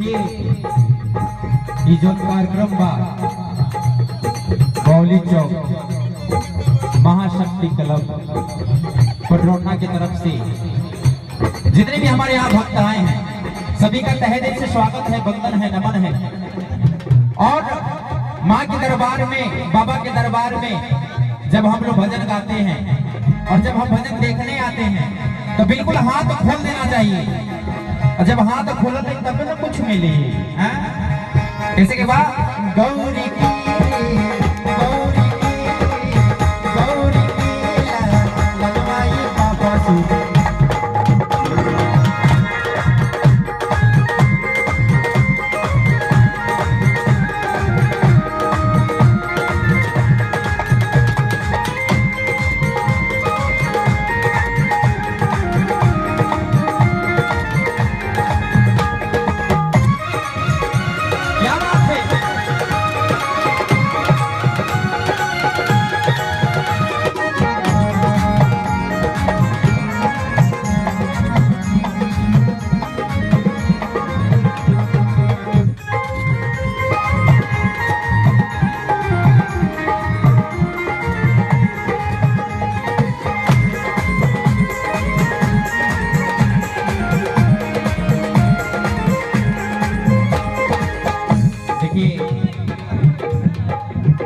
देखिए ये जो कार्यक्रम बा बौली चौक महाशक्ति क्लब पटरौना की तरफ से जितने भी हमारे यहाँ भक्त आए हैं सभी का तहे दिल से स्वागत है, वंदन है, नमन है। और माँ के दरबार में, बाबा के दरबार में जब हम लोग भजन गाते हैं और जब हम भजन देखने आते हैं तो बिल्कुल हाथ खोल देना चाहिए। और जब हाथ खोला तो तब ना कुछ मिले। जैसे के बाद गौरी की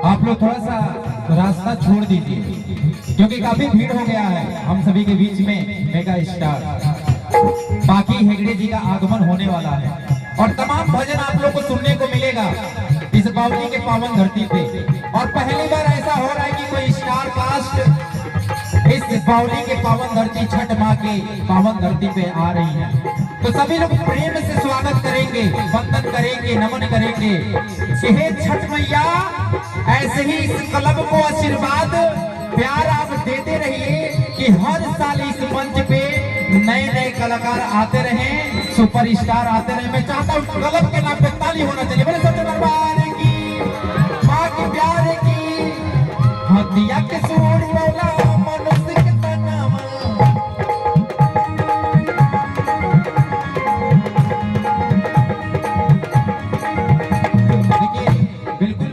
आप लोग थोड़ा सा रास्ता छोड़ दीजिए क्योंकि काफी भीड़ हो गया है हम सभी के बीच में। मेगा स्टार बाकी हेगड़े जी का आगमन होने वाला है और तमाम भजन आप लोग को सुनने को मिलेगा इस बावली के पावन धरती पे। और पहली बार ऐसा हो रहा है कि कोई स्टार कास्ट इस बावली के पावन धरती छठ माँ के पावन धरती पे आ रही है। तो सभी लोग प्रेम से स्वागत करेंगे, वंदन करेंगे, नमन करेंगे। हे छठ मैया ऐसे ही इस क्लब को आशीर्वाद प्यार आप देते रहिए कि हर साल इस मंच पे नए नए कलाकार आते रहे, सुपरस्टार आते रहे। मैं चाहता हूँ क्लब के नाम पे ताली होना चाहिए। बोले सच्चे दरबार की, माँ की प्यार की, हदिया के सूर मौला मनुष्य के तनावा। देखिए बिल्कुल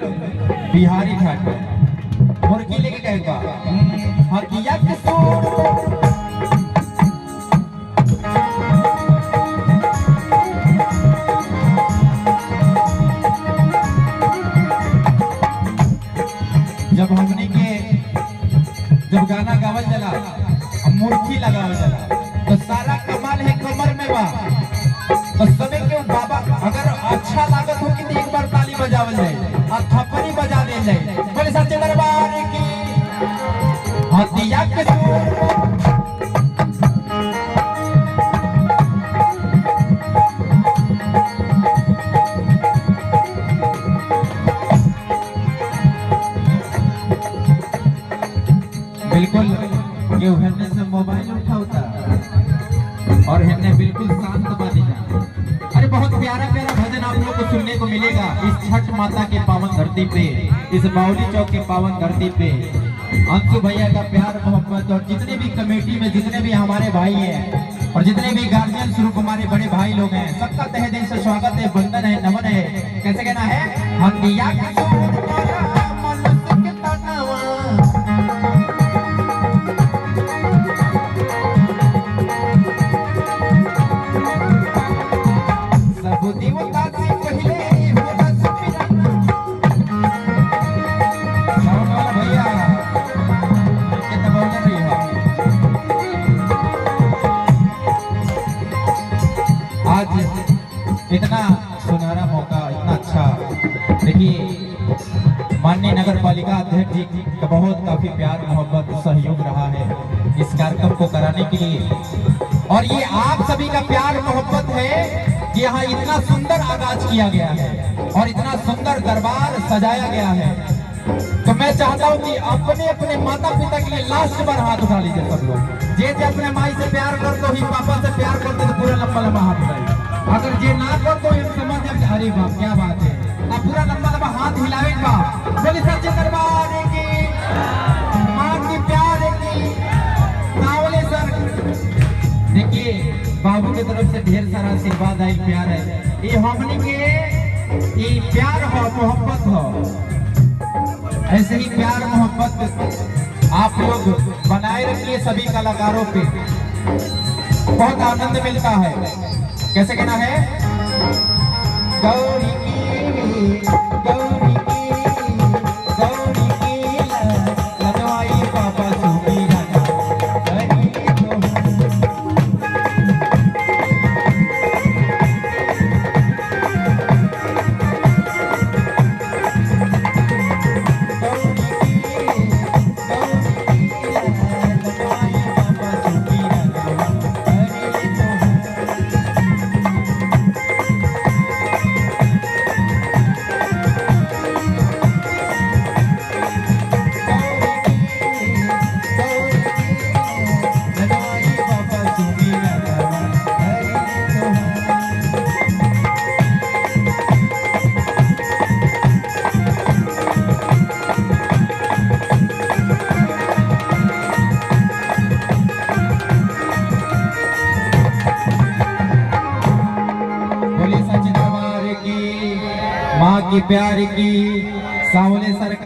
बिहारी घाट मुर्गी लेके कहेगा हदिया के सूर। जब हमने के जब गाना गावल चला मुर्गी लगावल चला तो सारा कमाल है कमर में बा। तो सभी के बाबा अगर अच्छा लागत हो कि एक बार ताली बजावल जाए और थप्पड़ी बजा दे जाए। बोले सच्चे दरबार की, हदिया के सूर। बिल्कुल ये हमने से मोबाइल उठाता और हमने बिल्कुल शांत बनी। अरे बहुत प्यारा प्यारा भजन आप लोग को सुनने को मिलेगा इस छठ माता के पावन धरती पे, इस बावली चौक के पावन धरती पे। अंशु भैया का प्यार मोहब्बत और जितने भी कमेटी में जितने भी हमारे भाई हैं और जितने भी गार्जियन स्वरूप हमारे बड़े भाई लोग हैं सबका तहे दिल से स्वागत है, वंदन है, नमन है। कैसे कहना है हदिया के सूर मनुष्य के तनावा। आज इतना सुनहरा मौका, इतना अच्छा। देखिए माननीय नगर पालिका अध्यक्ष जी का बहुत काफी प्यार मोहब्बत सहयोग रहा है इस कार्यक्रम को कराने के लिए। और ये आप सभी का प्यार मोहब्बत है कि यहाँ इतना सुंदर आगाज किया गया है और इतना सुंदर दरबार सजाया गया है। तो मैं चाहता हूँ कि अपने अपने माता पिता के लिए लास्ट बार हाथ उठा लीजिए सब लोग। जे अपने माई से प्यार करते ही, पापा से प्यार करते तो पूरा लंबा लंबा हाथ उठाइए। अगर जे ना कर तो समझ जाए अरे बाप क्या बात है, अब पूरा लंबा लंबा हाथ हिलावे बा। बोले सच्चे दरबार की, माँ की प्यार की, तावले सर। देखिए बाबू की तरफ से ढेर सारा आशीर्वाद है, प्यार है। ये हमनी के ये प्यार हो, मोहब्बत हो। ऐसे ही प्यार मोहब्बत आप लोग बनाए रखिए सभी कलाकारों पे, बहुत आनंद मिलता है। कैसे कहना है? गौरी की गौरी की गौरी की लनवाई पापा सुखी राजा हरी तो माँ की प्यार की सावले सर